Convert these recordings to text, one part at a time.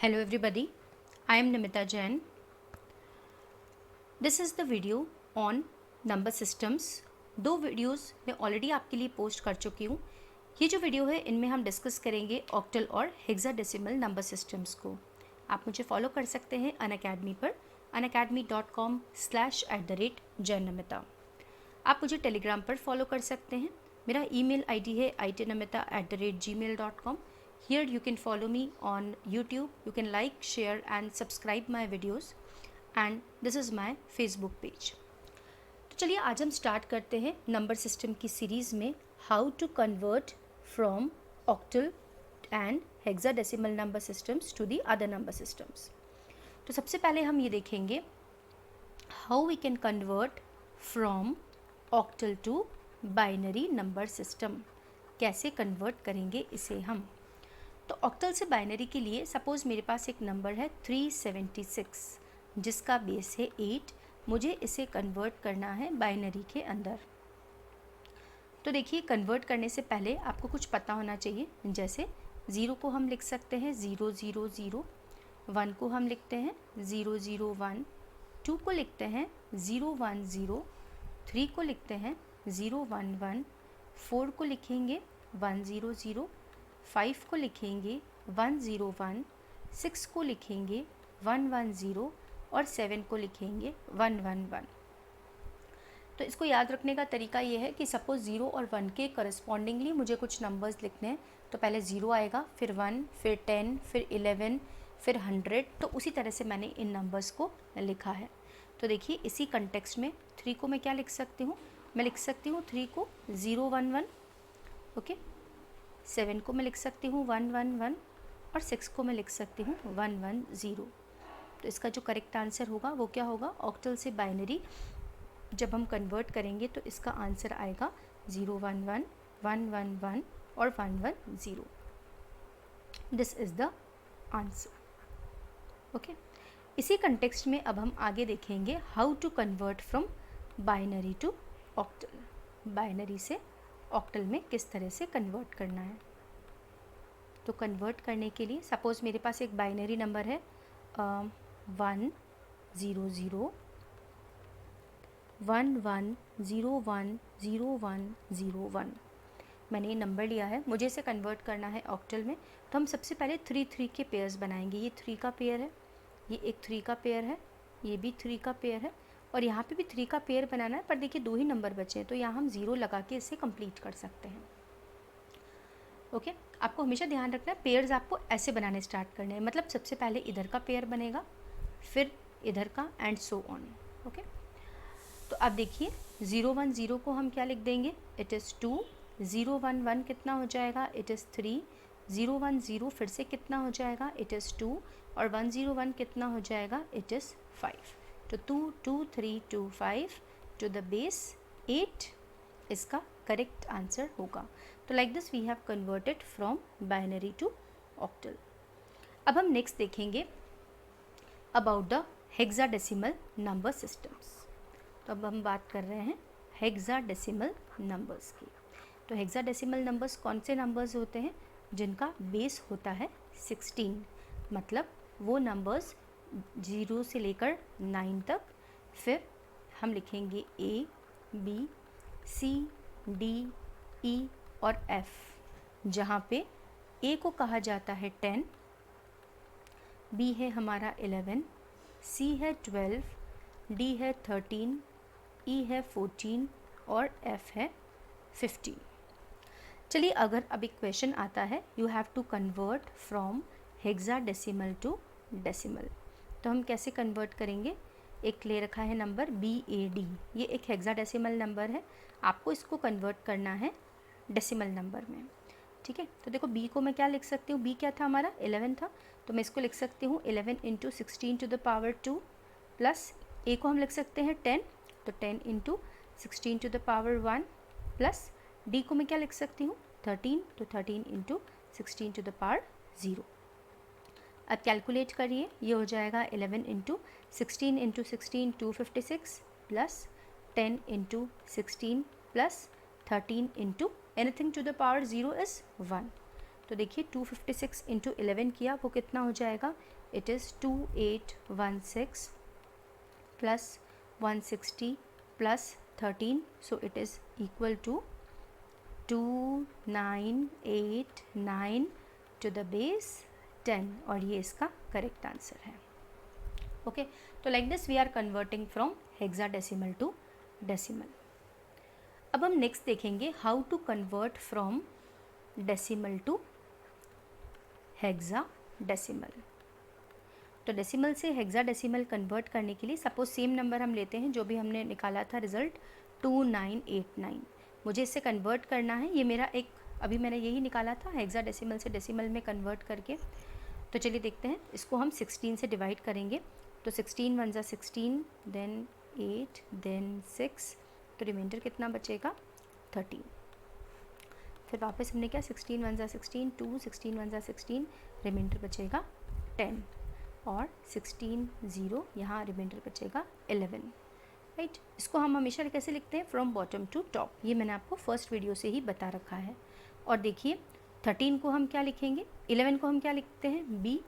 Hello everybody, I am Namita Jain. This is the video on number systems. दो videos मैं already आपके लिए post कर चुकी हूँ. ये जो वीडियो है इनमें हम डिस्कस करेंगे ऑक्टल और हेक्साडेसिमल नंबर सिस्टम्स को. आप मुझे फॉलो कर सकते हैं अनअकैडमी पर unacademy.com/@jainamita. आप मुझे टेलीग्राम पर फॉलो कर सकते हैं. मेरा ईमेल आईडी है itnamita@gmail.com. Here you can follow me on YouTube. You can like, share and subscribe my videos. And this is my Facebook page. तो चलिए आज हम स्टार्ट करते हैं नंबर सिस्टम की सीरीज़ में how to convert from octal and hexadecimal number systems to the other number systems. तो सबसे पहले हम ये देखेंगे how we can convert from octal to binary number system. कैसे कन्वर्ट करेंगे इसे हम. तो ऑक्टल से बाइनरी के लिए सपोज़ मेरे पास एक नंबर है 376 जिसका बेस है 8. मुझे इसे कन्वर्ट करना है बाइनरी के अंदर. तो देखिए कन्वर्ट करने से पहले आपको कुछ पता होना चाहिए. जैसे 0 को हम लिख सकते हैं 000, 1 को हम लिखते हैं 001, 2 को लिखते हैं 010, 3 को लिखते हैं 011, 4 को लिखेंगे 100, 5 को लिखेंगे 101, 6 को लिखेंगे 110 और 7 को लिखेंगे 111. तो इसको याद रखने का तरीका ये है कि सपोज़ 0 और 1 के करस्पॉन्डिंगली मुझे कुछ नंबर्स लिखने हैं. तो पहले 0 आएगा, फिर 1, फिर 10, फिर 11, फिर 100. तो उसी तरह से मैंने इन नंबर्स को लिखा है. तो देखिए इसी कंटेक्स्ट में 3 को मैं क्या लिख सकती हूँ. मैं लिख सकती हूँ 3 को 011, ओके. 7 को मैं लिख सकती हूँ 111 और 6 को मैं लिख सकती हूँ 110. तो इसका जो करेक्ट आंसर होगा वो क्या होगा. ऑक्टल से बाइनरी जब हम कन्वर्ट करेंगे तो इसका आंसर आएगा 011, 111 और 110. This is the answer, okay. इसी कंटेक्स्ट में अब हम आगे देखेंगे how to convert from binary to octal. Binary से ऑक्टल में किस तरह से कन्वर्ट करना है. तो कन्वर्ट करने के लिए सपोज़ मेरे पास एक बाइनरी नंबर है 10011010101. मैंने ये नंबर लिया है, मुझे इसे कन्वर्ट करना है ऑक्टल में. तो हम सबसे पहले 3 के पेयर्स बनाएंगे. ये 3 का पेयर है, ये एक 3 का पेयर है, ये भी 3 का पेयर है और यहाँ पे भी 3 का पेयर बनाना है. पर देखिए 2 ही नंबर बचे हैं तो यहाँ हम 0 लगा के इसे कंप्लीट कर सकते हैं, ओके. आपको हमेशा ध्यान रखना है पेयर्स आपको ऐसे बनाने स्टार्ट करने हैं. मतलब सबसे पहले इधर का पेयर बनेगा, फिर इधर का एंड सो ऑन, ओके. तो अब देखिए 010 को हम क्या लिख देंगे. It is 2. 011 कितना हो जाएगा. It is 3. 010 फिर से कितना हो जाएगा. इट इज़ 2 और 101 कितना हो जाएगा. It is 5. तो 2 2 3 2 5 टू द बेस 8 इसका करेक्ट आंसर होगा. तो like this we have converted from binary to octal. अब हम नेक्स्ट देखेंगे about the hexadecimal number systems. तो अब हम बात कर रहे हैं हेक्साडेसिमल नंबर्स की. तो हेक्साडेसिमल नंबर्स कौन से नंबर्स होते हैं जिनका बेस होता है 16. मतलब वो नंबर्स 0 से लेकर 9 तक. फिर हम लिखेंगे A, B, C, D, E और F, जहाँ पे A को कहा जाता है 10, B है हमारा 11, C है 12, D है 13, E है 14 और F है 15. चलिए अगर अब एक क्वेश्चन आता है you have to convert from hexadecimal to decimal. तो हम कैसे कन्वर्ट करेंगे. एक ले रखा है नंबर BAD. ये एक हेक्साडेसिमल नंबर है, आपको इसको कन्वर्ट करना है डेसिमल नंबर में, ठीक है. तो देखो B को मैं क्या लिख सकती हूँ. B क्या था हमारा 11 था. तो मैं इसको लिख सकती हूँ 11 × 16 to the power 2 plus A को हम लिख सकते हैं 10. तो 10 × 16 to the power 1 plus D को मैं क्या लिख सकती हूँ 13. तो 13 × 16 टू द पावर 0. अब कैलकुलेट करिए, ये हो जाएगा 11 × 16 × 16 256 plus 10 × 16 plus 13 × anything to the power 0 is 1. तो देखिए 256 इंटू 11 किया, वो कितना हो जाएगा, it is 2816 plus 160 plus 13, so it is equal to 2989 to the base 10, और ये इसका करेक्ट आंसर है। ओके, तो like this we are converting from hexadecimal to decimal. अब हम नेक्स्ट देखेंगे how to convert from decimal to hexadecimal. तो decimal से हेक्साडेसिमल कन्वर्ट करने के लिए सपोज सेम नंबर हम लेते हैं जो भी हमने निकाला था रिजल्ट 2989, मुझे इससे कन्वर्ट करना है। ये मेरा एक अभी मैंने यही निकाला था हेक्साडेसिमल से डेसिमल में कन्वर्ट करके। तो चलिए देखते हैं, इसको हम 16 से डिवाइड करेंगे। तो 16 1 ज़ा 16, देन 8, देन 6, तो रिमाइंडर कितना बचेगा 13। फिर वापस हमने क्या 16 1 ज़ा 16, 2, 16 1 ज़ा 16, रिमाइंडर बचेगा 10, और 16 0, यहाँ रिमाइंडर बचेगा 11, राइट। इसको हम हमेशा कैसे लिखते हैं, फ्रॉम बॉटम टू टॉप, ये मैंने आपको फर्स्ट वीडियो से ही बता रखा है। और देखिए 13 को हम क्या लिखेंगे, 11 को हम क्या लिखते हैं बी,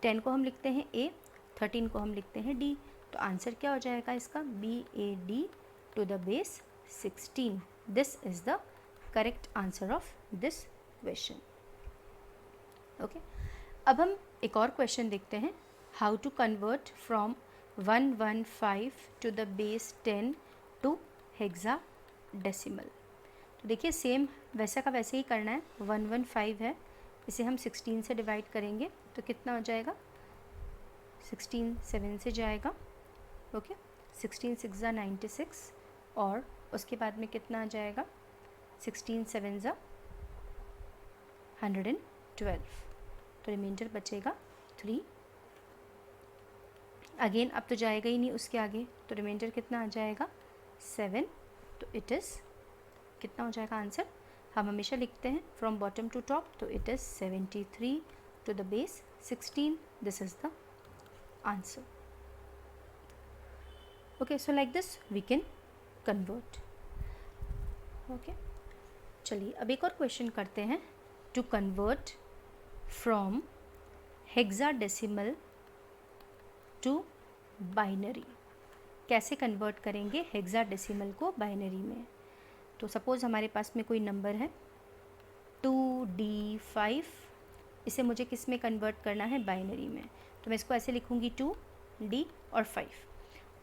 10 को हम लिखते हैं ए, 13 को हम लिखते हैं डी। तो आंसर क्या हो जाएगा इसका, BAD to the base 16। This is the correct answer of this question. Okay, अब हम एक और क्वेश्चन देखते हैं, how to convert from 115 to the base 10 to hexadecimal. तो देखिए सेम वैसा का वैसे ही करना है। 115 है, इसे हम 16 से डिवाइड करेंगे तो कितना हो जाएगा, 16 7 से जाएगा, ओके, 16 6 ज़ा 96, और उसके बाद में कितना आ जाएगा, 16 7 ज़ा 112, तो रिमाइंडर बचेगा 3। अगेन अब तो जाएगा ही नहीं उसके आगे, तो रिमाइंडर कितना आ जाएगा 7। तो इट इज़ कितना हो जाएगा आंसर, हम हमेशा लिखते हैं फ्रॉम बॉटम टू टॉप, तो it is 73 to the base 16। This is the answer. Okay, so like this we can convert. Okay, चलिए अब एक और क्वेश्चन करते हैं, to convert from hexadecimal to binary. कैसे कन्वर्ट करेंगे हेक्साडेसिमल को बाइनरी में। तो सपोज़ हमारे पास में कोई नंबर है 2D5, इसे मुझे किस में कन्वर्ट करना है, बाइनरी में। तो मैं इसको ऐसे लिखूँगी 2D और 5।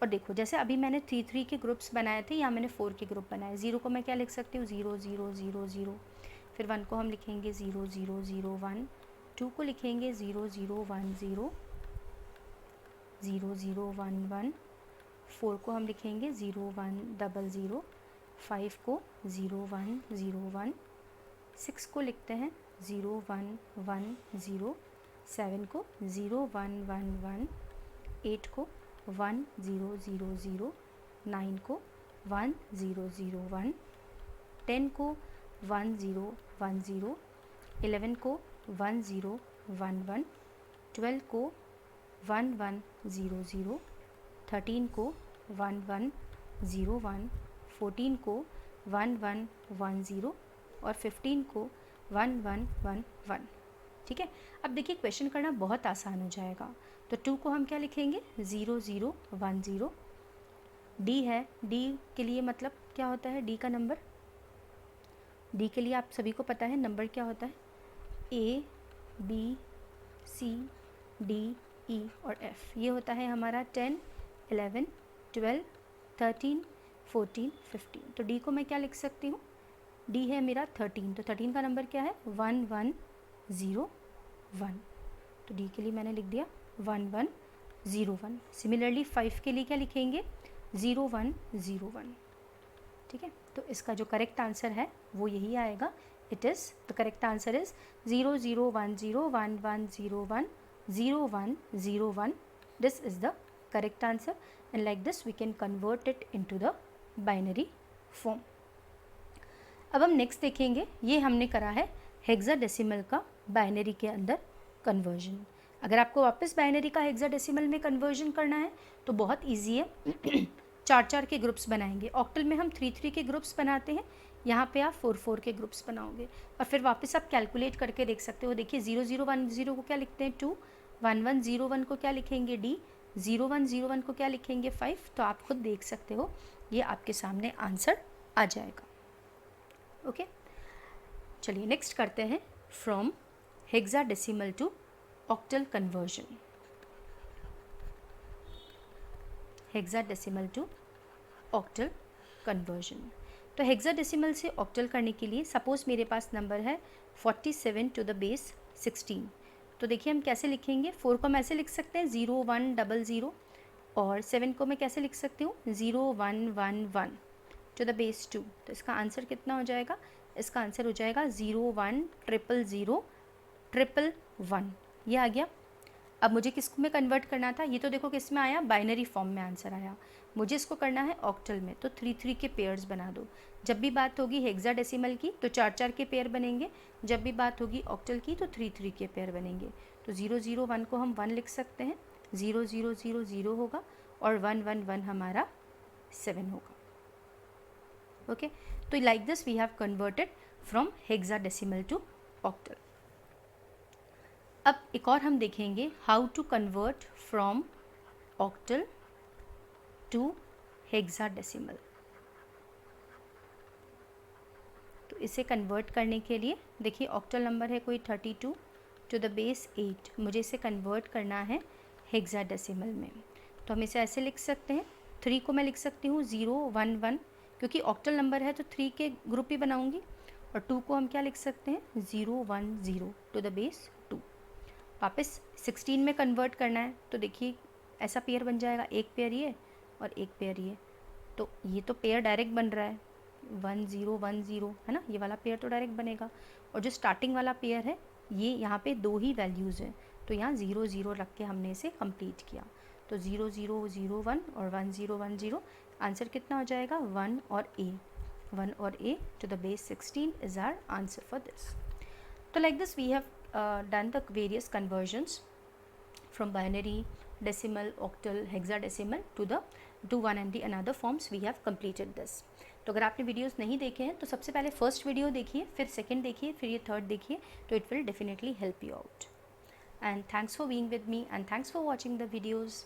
और देखो जैसे अभी मैंने 3 3 के ग्रुप्स बनाए थे, यहाँ मैंने 4 के ग्रुप बनाए। 0 को मैं क्या लिख सकती हूँ, 0 0 0 0, फिर 1 को हम लिखेंगे 0 0 0 1, 2 को लिखेंगे 0 0 1 0 0 0 1 1, 4 को हम लिखेंगे 0 1 0 0, 5 को 0 1 0 1, 6 को लिखते हैं 0 1 1 0, 7 को 0 1 1 1, 8 को 1 0 0 0, 9 को 1 0 0 1, 10 को 1 0 1 0, 11 को 1 0 1 1, 12 को 1 1 0 0, 13 को 1 1 0 1, 14 को 1 1 1 0, और 15 को 1 1 1 1। ठीक है, अब देखिए क्वेश्चन करना बहुत आसान हो जाएगा। तो 2 को हम क्या लिखेंगे 0 0 1 0, डी है, डी के लिए मतलब क्या होता है, डी का नंबर, डी के लिए आप सभी को पता है नंबर क्या होता है, A B C D E और F। ये होता है हमारा 10 11 12 13 14 15। तो डी को मैं क्या लिख सकती हूँ, डी है मेरा 13, तो 13 का नंबर क्या है 1 1 0 1, तो डी के लिए मैंने लिख दिया 1 1 0 1। सिमिलरली 5 के लिए क्या लिखेंगे 0 1 0 1। ठीक है, तो इसका जो करेक्ट आंसर है वो यही आएगा। It is the correct answer is 0 0 1 0 1 1 0 1 0 1 0 1। This is the correct answer, and like this we can convert it into the binary form. अब हम नेक्स्ट देखेंगे, ये हमने करा है हेक्साडेसिमल का बाइनरी के अंदर कन्वर्जन। अगर आपको वापस बाइनरी का हेक्साडेसिमल में कन्वर्जन करना है तो बहुत इजी है। 4 4 के ग्रुप्स बनाएंगे। ऑक्टल में हम 3 3 के ग्रुप्स बनाते हैं, यहाँ पे आप 4 के ग्रुप्स बनाओगे और फिर वापस आप कैलकुलेट करके देख सकते हो। देखिए 0010 को क्या लिखते हैं 2, 1101 को क्या लिखेंगे D, 0101 को क्या लिखेंगे 5। तो आप खुद देख सकते हो, ये आपके सामने आंसर आ जाएगा। ओके, चलिए नेक्स्ट करते हैं from hexadecimal to octal conversion. Hexadecimal to octal conversion. तो हेक्साडेसिमल से ऑक्टल करने के लिए सपोज़ मेरे पास नंबर है 47 टू द बेस 16। तो देखिए हम कैसे लिखेंगे, 4 को हम ऐसे लिख सकते हैं 0100 और 7 को मैं कैसे लिख सकती हूँ 0111 टू द बेस 2। तो इसका आंसर कितना हो जाएगा, इसका आंसर हो जाएगा 01000111। ये आ गया। अब मुझे किस में कन्वर्ट करना था, ये तो देखो किस में आया, बाइनरी फॉर्म में आंसर आया। मुझे इसको करना है ऑक्टल में, तो 3 के पेयर्स बना दो। जब भी बात होगी हेक्साडेसिमल की तो 4 के पेयर बनेंगे, जब भी बात होगी ऑक्टल की तो 3 के पेयर बनेंगे। तो 001 को हम 1 लिख सकते हैं, 0000 होगा और 111 हमारा 7 होगा। ओके, तो like this we have converted from hexadecimal to octal. अब एक और हम देखेंगे how to convert from octal to hexadecimal. तो इसे कन्वर्ट करने के लिए देखिए ऑक्टल नंबर है कोई 32 टू द बेस 8, मुझे इसे कन्वर्ट करना है हेक्साडेसिमल में। तो हम इसे ऐसे लिख सकते हैं, 3 को मैं लिख सकती हूँ 011, क्योंकि ऑक्टल नंबर है तो 3 के ग्रुप ही बनाऊंगी। और 2 को हम क्या लिख सकते हैं 010 टू द बेस 2। वापस 16 में कन्वर्ट करना है, तो देखिए ऐसा पेयर बन जाएगा, एक पेयर ये और एक पेयर ये। तो ये तो पेयर डायरेक्ट बन रहा है 1010 है ना, ये वाला पेयर तो डायरेक्ट बनेगा। और जो स्टार्टिंग वाला पेयर है ये यहाँ पे 2 ही वैल्यूज़ हैं, तो यहाँ 00 रख के हमने इसे कंप्लीट किया। तो 0001 और 1010, आंसर कितना हो जाएगा 1 और A to the base 16 is our answer for this. तो like this we have done the various conversions from binary, decimal, octal, hexadecimal to one and the another forms. We have completed this. तो अगर आपने videos नहीं देखे हैं तो सबसे पहले फर्स्ट वीडियो देखिए, फिर सेकंड देखिए, फिर ये थर्ड देखिए, तो it will definitely help you out. And thanks for being with me and thanks for watching the videos.